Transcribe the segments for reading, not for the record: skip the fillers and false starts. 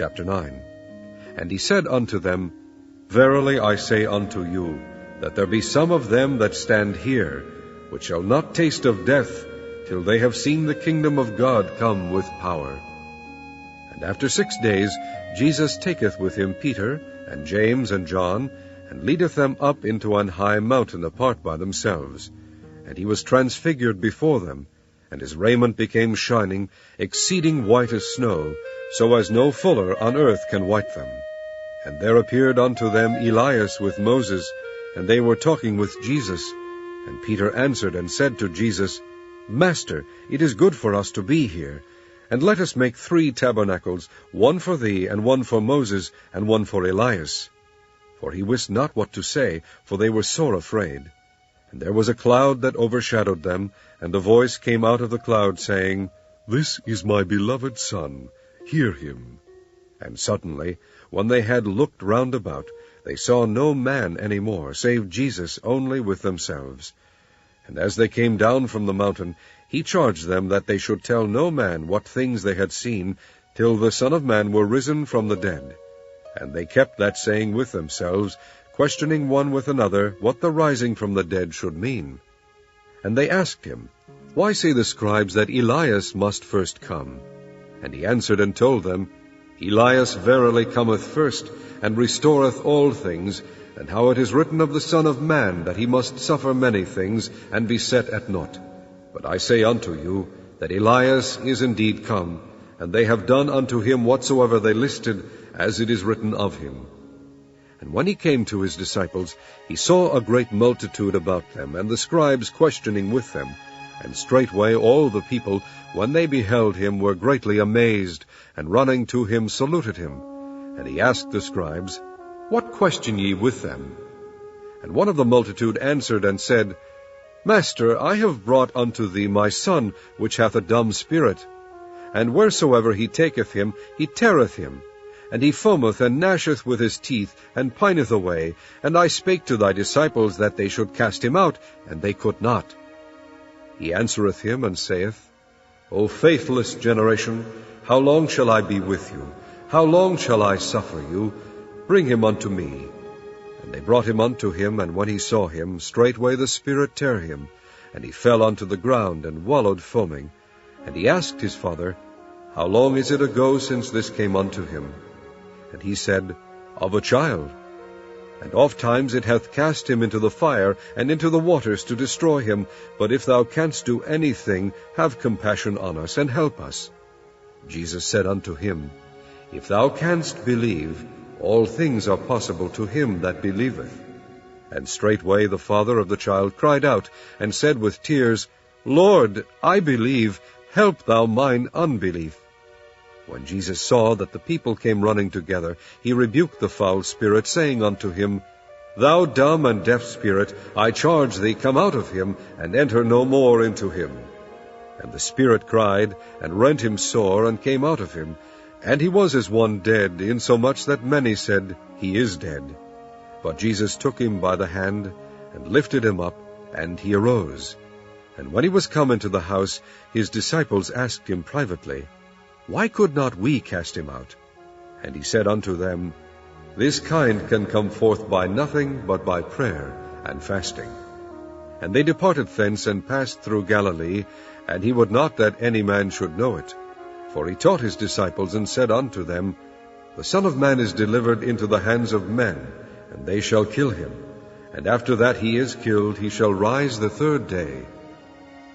Chapter 9. And he said unto them, Verily I say unto you, that there be some of them that stand here, which shall not taste of death, till they have seen the kingdom of God come with power. And after 6 days Jesus taketh with him Peter, and James, and John, and leadeth them up into an high mountain apart by themselves. And he was transfigured before them, and his raiment became shining, exceeding white as snow, so as no fuller on earth can white them. And there appeared unto them Elias with Moses, and they were talking with Jesus. And Peter answered and said to Jesus, Master, it is good for us to be here. And let us make 3 tabernacles, one for thee, and one for Moses, and one for Elias. For he wist not what to say, for they were sore afraid. And there was a cloud that overshadowed them, and a voice came out of the cloud, saying, This is my beloved Son, hear him. And suddenly, when they had looked round about, they saw no man any more, save Jesus only with themselves. And as they came down from the mountain, he charged them that they should tell no man what things they had seen, till the Son of Man were risen from the dead. And they kept that saying with themselves, questioning one with another what the rising from the dead should mean. And they asked him, Why say the scribes that Elias must first come? And he answered and told them, Elias verily cometh first, and restoreth all things, and how it is written of the Son of Man, that he must suffer many things, and be set at naught. But I say unto you, that Elias is indeed come, and they have done unto him whatsoever they listed, as it is written of him. And when he came to his disciples, he saw a great multitude about them, and the scribes questioning with them. And straightway all the people, when they beheld him, were greatly amazed, and running to him saluted him. And he asked the scribes, What question ye with them? And one of the multitude answered and said, Master, I have brought unto thee my son, which hath a dumb spirit. And wheresoever he taketh him, he teareth him. And he foameth and gnasheth with his teeth, and pineth away. And I spake to thy disciples that they should cast him out, and they could not. He answereth him, and saith, O faithless generation, how long shall I be with you? How long shall I suffer you? Bring him unto me. And they brought him unto him, and when he saw him, straightway the spirit tare him, and he fell unto the ground, and wallowed foaming. And he asked his father, How long is it ago since this came unto him? And he said, Of a child. And ofttimes it hath cast him into the fire, and into the waters to destroy him. But if thou canst do anything, have compassion on us, and help us. Jesus said unto him, If thou canst believe, all things are possible to him that believeth. And straightway the father of the child cried out, and said with tears, Lord, I believe, help thou mine unbelief. When Jesus saw that the people came running together, he rebuked the foul spirit, saying unto him, Thou dumb and deaf spirit, I charge thee, come out of him, and enter no more into him. And the spirit cried, and rent him sore, and came out of him. And he was as one dead, insomuch that many said, He is dead. But Jesus took him by the hand, and lifted him up, and he arose. And when he was come into the house, his disciples asked him privately, Why could not we cast him out? And he said unto them, This kind can come forth by nothing but by prayer and fasting. And they departed thence, and passed through Galilee, and he would not that any man should know it. For he taught his disciples, and said unto them, The Son of Man is delivered into the hands of men, and they shall kill him. And after that he is killed, he shall rise the 3rd day.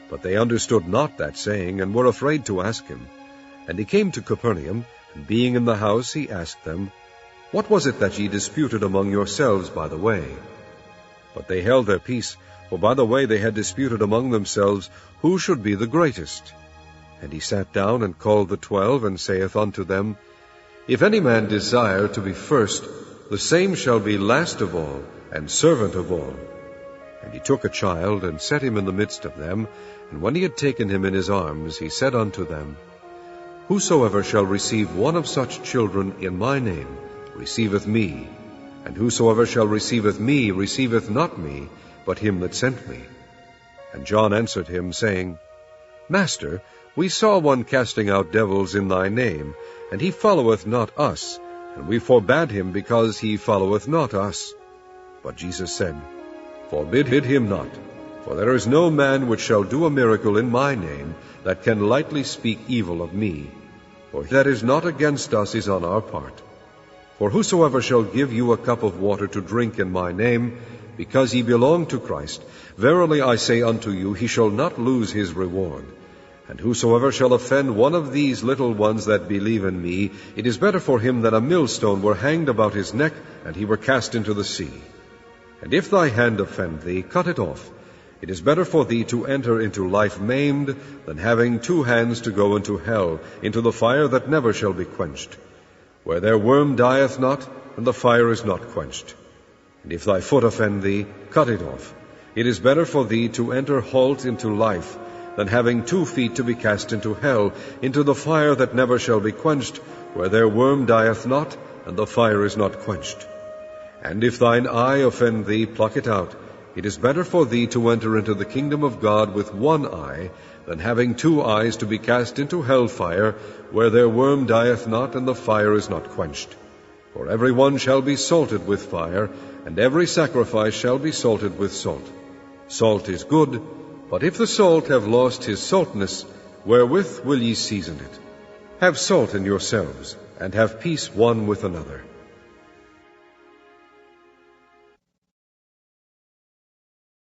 But they understood not that saying, and were afraid to ask him. And he came to Capernaum, and being in the house, he asked them, What was it that ye disputed among yourselves by the way? But they held their peace, for by the way they had disputed among themselves, who should be the greatest. And he sat down, and called the 12, and saith unto them, If any man desire to be first, the same shall be last of all, and servant of all. And he took a child, and set him in the midst of them, and when he had taken him in his arms, he said unto them, Whosoever shall receive one of such children in my name receiveth me, and whosoever shall receiveth me receiveth not me, but him that sent me. And John answered him, saying, Master, we saw one casting out devils in thy name, and he followeth not us, and we forbade him, because he followeth not us. But Jesus said, Forbid him not, for there is no man which shall do a miracle in my name, that can lightly speak evil of me. For he that is not against us is on our part. For whosoever shall give you a cup of water to drink in my name, because ye belong to Christ, verily I say unto you, he shall not lose his reward. And whosoever shall offend one of these little ones that believe in me, it is better for him that a millstone were hanged about his neck, and he were cast into the sea. And if thy hand offend thee, cut it off. It is better for thee to enter into life maimed, than having 2 hands to go into hell, into the fire that never shall be quenched, where their worm dieth not, and the fire is not quenched. And if thy foot offend thee, cut it off. It is better for thee to enter halt into life, than having 2 feet to be cast into hell, into the fire that never shall be quenched, where their worm dieth not, and the fire is not quenched. And if thine eye offend thee, pluck it out. It is better for thee to enter into the kingdom of God with 1 eye, than having 2 eyes to be cast into hell fire, where their worm dieth not, and the fire is not quenched. For every one shall be salted with fire, and every sacrifice shall be salted with salt. Salt is good, but if the salt have lost his saltness, wherewith will ye season it? Have salt in yourselves, and have peace one with another.